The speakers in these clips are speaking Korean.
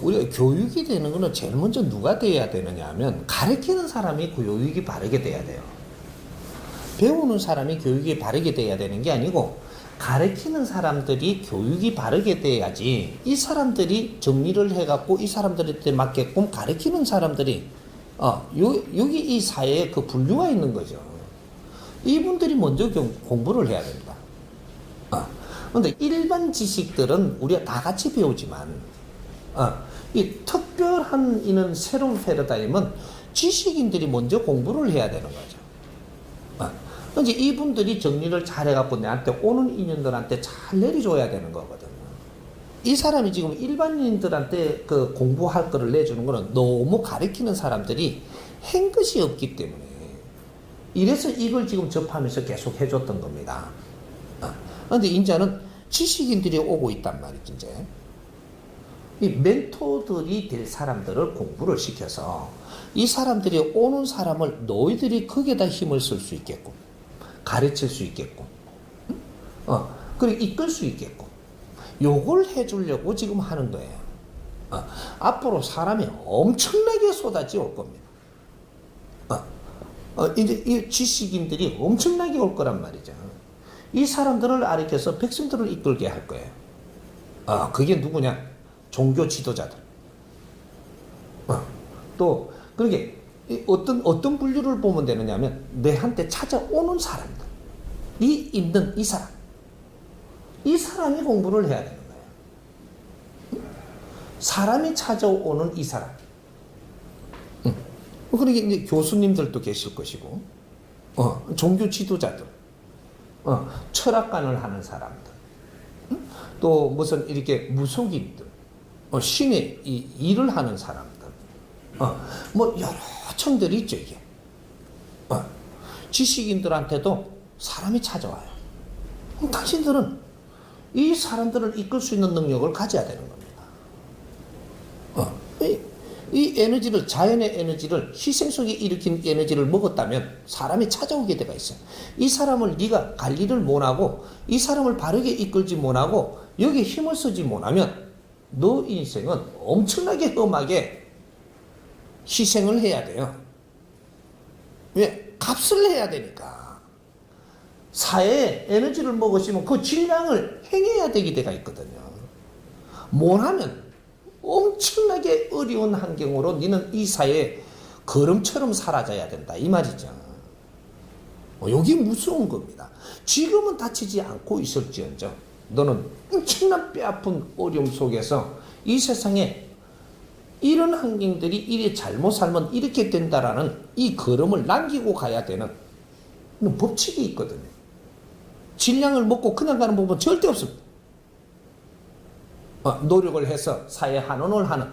우리가 교육이 되는 거는 제일 먼저 누가 돼야 되느냐 하면 가르치는 사람이 교육이 바르게 돼야 돼요. 배우는 사람이 교육이 바르게 돼야 되는 게 아니고 가르치는 사람들이 교육이 바르게 돼야지 이 사람들이 정리를 해갖고 이 사람들한테 맞게끔 가르치는 사람들이 여기 이 사회에 그 분류가 있는 거죠. 이분들이 먼저 공부를 해야 됩니다. 근데 일반 지식들은 우리가 다 같이 배우지만 이 특별한 이는 새로운 패러다임은 지식인들이 먼저 공부를 해야 되는 거죠. 이제 이분들이 정리를 잘 해갖고 내한테 오는 인연들한테 잘 내려줘야 되는 거거든요. 이 사람이 지금 일반인들한테 그 공부할 거를 내주는 거는 너무 가르치는 사람들이 한 것이 없기 때문에 이래서 이걸 지금 접하면서 계속 해줬던 겁니다. 그런데 이제는 지식인들이 오고 있단 말이지, 이제. 이 멘토들이 될 사람들을 공부를 시켜서 이 사람들이 오는 사람을 너희들이 거기에다 힘을 쓸 수 있게끔 가르칠 수 있게끔 그리고 이끌 수 있게끔 요걸 해주려고 지금 하는 거예요. 앞으로 사람이 엄청나게 쏟아져 올 겁니다. 이제 이 지식인들이 엄청나게 올 거란 말이죠. 이 사람들을 가르쳐서 백성들을 이끌게 할 거예요. 그게 누구냐? 종교 지도자들. 또 그러게 어떤 분류를 보면 되느냐면 내한테 찾아오는 사람들, 있는 이 사람, 이 사람이 공부를 해야 되는 거예요. 사람이 찾아오는 이 사람. 그러게 이제 교수님들도 계실 것이고, 종교 지도자들, 철학관을 하는 사람들, 또 무슨 이렇게 무속인들, 신의 이 일을 하는 사람들, 뭐 여러 청들이 있죠 이게. 지식인들한테도 사람이 찾아와요. 그럼 당신들은 이 사람들을 이끌 수 있는 능력을 가져야 되는 겁니다. 이 에너지를, 자연의 에너지를, 희생 속에 일으킨 에너지를 먹었다면 사람이 찾아오게 돼가 있어요. 이 사람을 네가 관리를 못하고 이 사람을 바르게 이끌지 못하고 여기에 힘을 쓰지 못하면 너 인생은 엄청나게 험하게 희생을 해야 돼요. 왜? 값을 해야 되니까. 사회에 에너지를 먹으시면 그 질량을 행해야 되게 돼가 있거든요. 못하면 엄청나게 어려운 환경으로 너는 이 사회에 거름처럼 사라져야 된다 이 말이죠. 여기 무서운 겁니다. 지금은 다치지 않고 있을지언정 너는 엄청난 뼈아픈 어려움 속에서 이 세상에 이런 환경들이 이래 잘못 살면 이렇게 된다라는 이 걸음을 남기고 가야 되는 법칙이 있거든요. 질량을 먹고 그냥 가는 법은 절대 없습니다. 노력을 해서 사회 환원을 하는,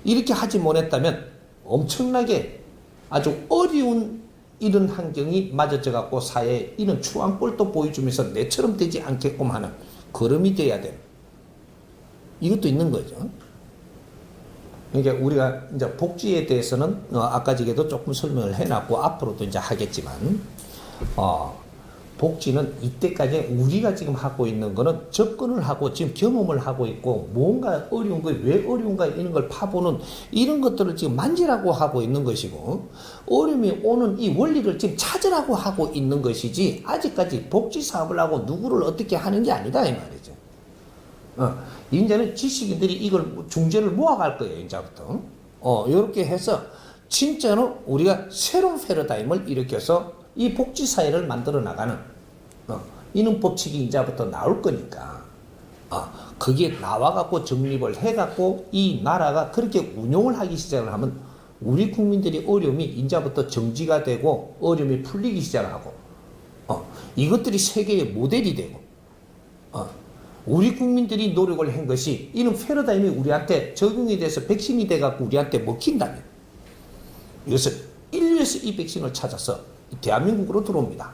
이렇게 하지 못했다면 엄청나게 아주 어려운 이런 환경이 맞아져 갖고 사회에 이런 추한 꼴도 보여주면서 내처럼 되지 않게끔 하는 걸음이 돼야 되는, 이것도 있는 거죠. 그러니까 우리가 이제 복지에 대해서는 아까 전에도 조금 설명을 해놨고 앞으로도 이제 하겠지만, 복지는 이때까지 우리가 지금 하고 있는 거는 접근을 하고 지금 경험을 하고 있고 뭔가 어려운 거 왜 어려운가 이런 걸 파보는 이런 것들을 지금 만지라고 하고 있는 것이고, 어려움이 오는 이 원리를 지금 찾으라고 하고 있는 것이지 아직까지 복지 사업을 하고 누구를 어떻게 하는 게 아니다 이 말이죠. 이제는 지식인들이 이걸 중재를 모아갈 거예요 이제부터. 이렇게 해서 진짜로 우리가 새로운 패러다임을 일으켜서 이 복지사회를 만들어 나가는 이런 법칙이 이제부터 나올 거니까 거기에 나와갖고 정립을 해갖고 이 나라가 그렇게 운용을 하기 시작을 하면 우리 국민들이 어려움이 이제부터 정지가 되고 어려움이 풀리기 시작하고 이것들이 세계의 모델이 되고 우리 국민들이 노력을 한 것이 이런 패러다임이 우리한테 적용이 돼서 백신이 돼갖고 우리한테 먹힌다면 이것은 인류에서 이 백신을 찾아서 대한민국으로 들어옵니다.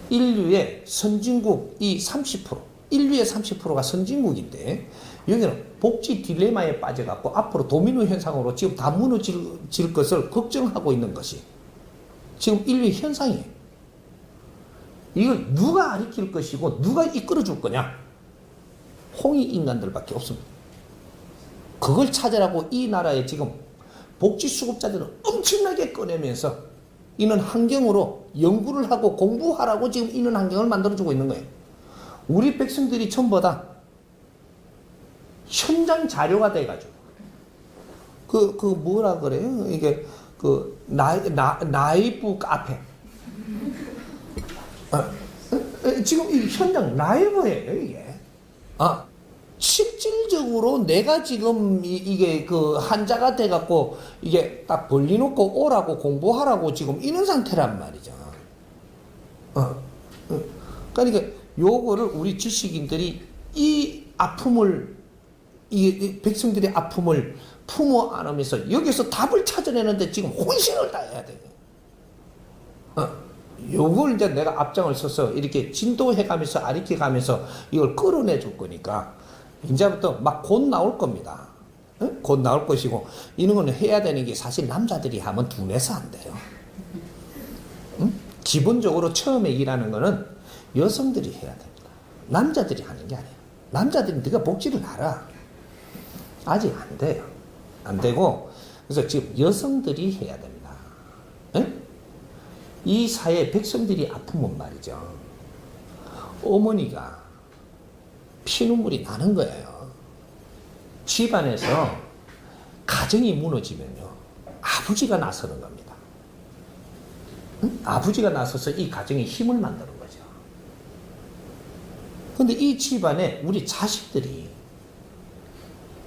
인류의 선진국 이 30%, 인류의 30%가 선진국인데 여기는 복지 딜레마에 빠져갖고 앞으로 도미노 현상으로 지금 다 무너질 것을 걱정하고 있는 것이 지금 인류의 현상이에요. 이걸 누가 가르칠 것이고 누가 이끌어 줄 거냐? 홍익 인간들밖에 없습니다. 그걸 찾으라고 이 나라에 지금 복지수급자들은 엄청나게 꺼내면서 이런 환경으로 연구를 하고 공부하라고 지금 이런 환경을 만들어주고 있는 거예요. 우리 백성들이 전부 다 현장 자료가 돼가지고 뭐라 그래요? 이게 라이브 카페. 지금 이 현장 라이브예요, 이게. 실질적으로 내가 지금 이게 한자가 돼갖고 이게 딱 벌리놓고 오라고 공부하라고 지금 이런 상태란 말이죠. 그러니까 요거를 우리 지식인들이 이 아픔을, 이 백성들의 아픔을 품어 안으면서 여기서 답을 찾아내는데 지금 혼신을 다해야 돼요. 요걸 이제 내가 앞장을 서서 이렇게 진도해가면서 아리켜가면서 이걸 끌어내 줄 거니까 이제부터 막 곧 나올 겁니다. 곧 나올 것이고 이런 거는 해야 되는 게 사실 남자들이 하면 둔해서 안 돼요. 기본적으로 처음에 일하는 거는 여성들이 해야 됩니다. 남자들이 하는 게 아니에요. 남자들은 네가 복지를 알아. 아직 안 돼요. 안 되고 그래서 지금 여성들이 해야 됩니다. 이 사회 백성들이 아프면 말이죠. 어머니가 피눈물이 나는 거예요. 집안에서 가정이 무너지면요. 아버지가 나서는 겁니다. 아버지가 나서서 이 가정에 힘을 만드는 거죠. 근데 이 집안에 우리 자식들이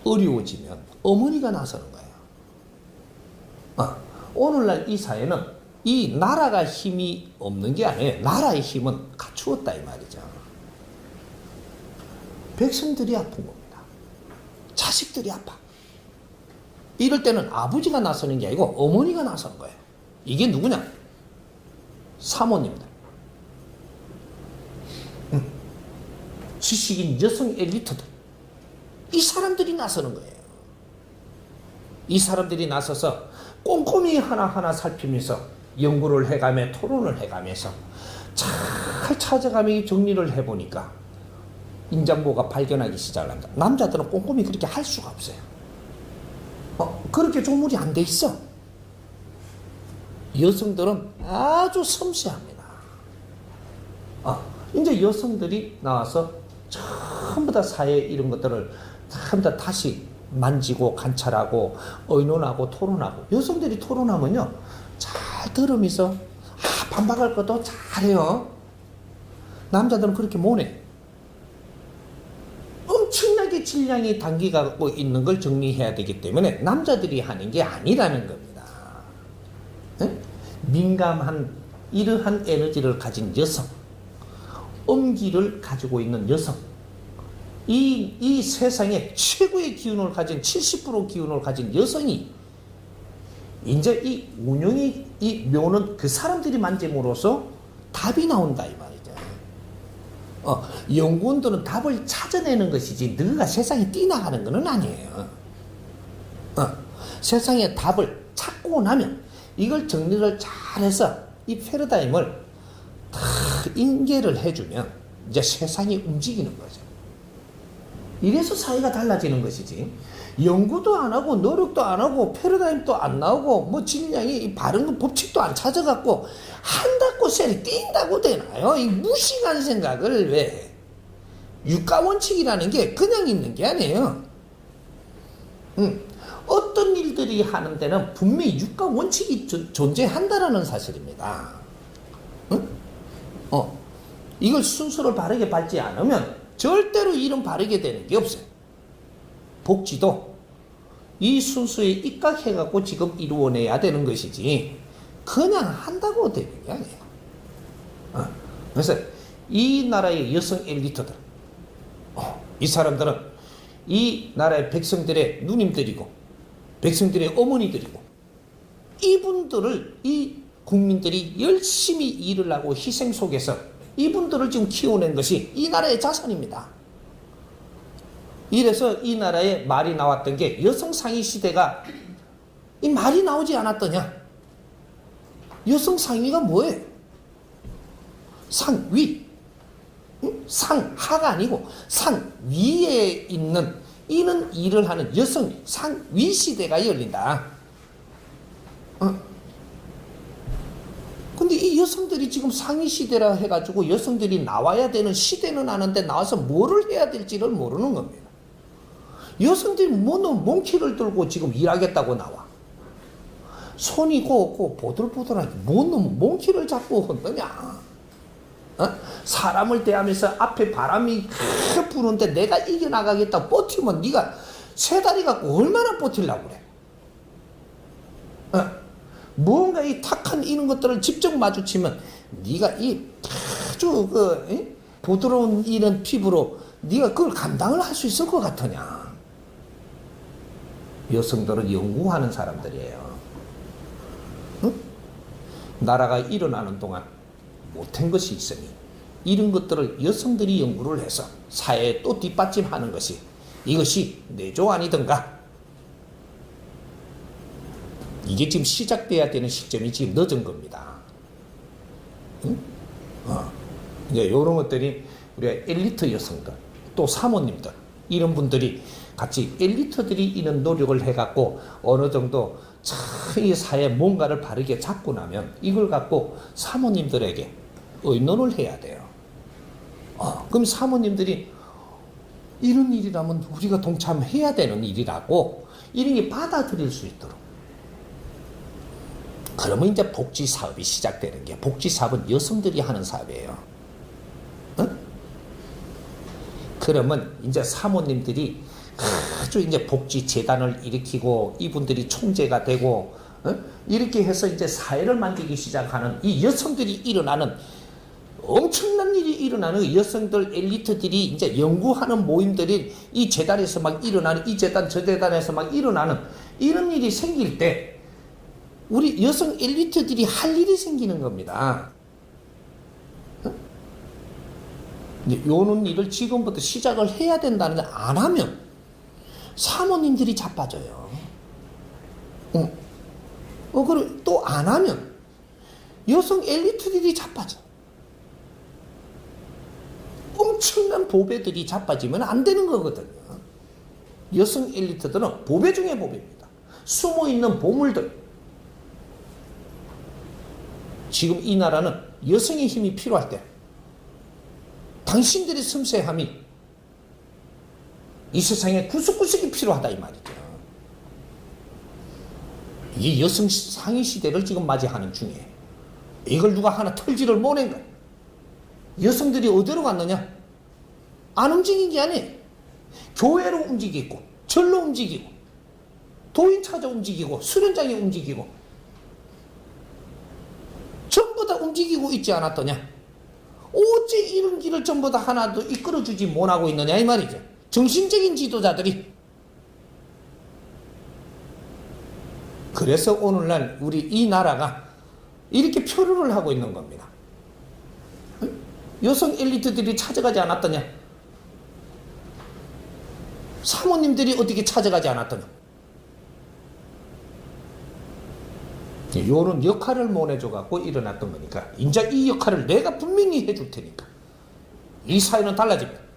어려워지면 어머니가 나서는 거예요. 오늘날 이 사회는 이 나라가 힘이 없는 게 아니에요. 나라의 힘은 갖추었다 이 말이죠. 백성들이 아픈 겁니다. 자식들이 아파. 이럴 때는 아버지가 나서는 게 아니고 어머니가 나서는 거예요. 이게 누구냐? 사모님들. 지식인 여성 엘리트들. 이 사람들이 나서는 거예요. 이 사람들이 나서서 꼼꼼히 하나하나 살피면서 연구를 해가며 토론을 해가면서 잘 찾아가며 정리를 해보니까 임장보가 발견하기 시작을 합니다. 남자들은 꼼꼼히 그렇게 할 수가 없어요. 그렇게 조물이 안 돼 있어. 여성들은 아주 섬세합니다. 이제 여성들이 나와서 전부 다 사회 이런 것들을 전부 다 다시 만지고 관찰하고 의논하고 토론하고 여성들이 토론하면요 잘 들으면서 반박할 것도 잘해요. 남자들은 그렇게 못해. 엄청나게 질량이 담겨가고 있는 걸 정리해야 되기 때문에 남자들이 하는 게 아니라는 겁니다. 민감한 이러한 에너지를 가진 여성, 엄기를 가지고 있는 여성, 이 세상에 최고의 기운을 가진 70% 기운을 가진 여성이 이제 이 운영이 이 묘는 그 사람들이 만짐으로써 답이 나온다 이 말이죠. 연구원들은 답을 찾아내는 것이지 너가 세상에 뛰나가는 것은 아니에요. 세상에 답을 찾고 나면 이걸 정리를 잘해서 이 패러다임을 다 인계를 해주면 이제 세상이 움직이는 거죠. 이래서 사회가 달라지는 것이지. 연구도 안 하고 노력도 안 하고 패러다임도 안 나오고 뭐 질량이 바른 법칙도 안 찾아갖고 한다고 셀이 뛴다고 되나요? 이 무식한 생각을 왜? 유가원칙이라는 게 그냥 있는 게 아니에요. 어떤 일들이 하는 데는 분명히 유가원칙이 존재한다라는 사실입니다. 이걸 순서를 바르게 밟지 않으면 절대로 이런 바르게 되는 게 없어요. 복지도 이 순서에 입각해갖고 지금 이루어내야 되는 것이지 그냥 한다고 되는 게 아니에요. 그래서 이 나라의 여성 엘리트들, 이 사람들은 이 나라의 백성들의 누님들이고 백성들의 어머니들이고 이분들을 이 국민들이 열심히 일을 하고 희생 속에서 이분들을 지금 키워낸 것이 이 나라의 자산입니다. 이래서 이 나라에 말이 나왔던 게 여성 상위 시대가 이 말이 나오지 않았더냐? 여성 상위가 뭐예요? 상위. 상하가 아니고 상위에 있는 이런 일을 하는 여성 상위 시대가 열린다. 근데 이 여성들이 지금 상위 시대라 해가지고 여성들이 나와야 되는 시대는 아는데 나와서 뭐를 해야 될지를 모르는 겁니다. 여성들이 뭐는 몽키를 들고 지금 일하겠다고 나와. 손이 고 보들보들하게 뭐는 몽키를 잡고 흔드냐. 사람을 대하면서 앞에 바람이 부는데 내가 이겨나가겠다 버티면 네가 세 다리 갖고 얼마나 버틸라고 그래. 뭔가 이 탁한 이런 것들을 직접 마주치면 네가 이 아주 부드러운 이런 피부로 네가 그걸 감당을 할 수 있을 것 같으냐. 여성들은 연구하는 사람들이에요. 나라가 일어나는 동안 못한 것이 있으니 이런 것들을 여성들이 연구를 해서 사회에 또 뒷받침하는 것이 이것이 내조 아니던가. 이게 지금 시작돼야 되는 시점이 지금 늦은 겁니다. 이제 이런 것들이 우리가 엘리트 여성들 또 사모님들 이런 분들이 같이 엘리트들이 이런 노력을 해갖고 어느 정도 이 사회에 뭔가를 바르게 잡고 나면 이걸 갖고 사모님들에게 의논을 해야 돼요. 그럼 사모님들이 이런 일이라면 우리가 동참해야 되는 일이라고 이런 게 받아들일 수 있도록. 그러면 이제 복지 사업이 시작되는 게, 복지 사업은 여성들이 하는 사업이에요. 그러면 이제 사모님들이 아주 이제 복지 재단을 일으키고 이분들이 총재가 되고 이렇게 해서 이제 사회를 만들기 시작하는 이 여성들이 일어나는 엄청난 일이 일어나는 여성들 엘리트들이 이제 연구하는 모임들이 이 재단에서 막 일어나는 이 재단 저 재단에서 막 일어나는 이런 일이 생길 때 우리 여성 엘리트들이 할 일이 생기는 겁니다. 요런 일을 지금부터 시작을 해야 된다는데 안 하면 사모님들이 자빠져요. 그리고 또 안 하면 여성 엘리트들이 자빠져. 엄청난 보배들이 자빠지면 안 되는 거거든요. 여성 엘리트들은 보배 중에 보배입니다. 숨어있는 보물들. 지금 이 나라는 여성의 힘이 필요할 때 당신들의 섬세함이 이 세상에 구석구석이 필요하다 이 말이죠. 이 여성 상위 시대를 지금 맞이하는 중에 이걸 누가 하나 털지를 못한 거야. 여성들이 어디로 갔느냐? 안 움직인 게 아니에요. 교회로 움직이고 절로 움직이고 도인 찾아 움직이고 수련장에 움직이고 전부 다 움직이고 있지 않았더냐? 어째 이런 길을 전부 다 하나도 이끌어주지 못하고 있느냐 이 말이죠. 정신적인 지도자들이. 그래서 오늘날 우리 이 나라가 이렇게 표류를 하고 있는 겁니다. 여성 엘리트들이 찾아가지 않았더냐? 사모님들이 어떻게 찾아가지 않았더냐? 요런 역할을 못 해줘갖고 일어났던 거니까 이제 이 역할을 내가 분명히 해줄 테니까 이 사회는 달라집니다.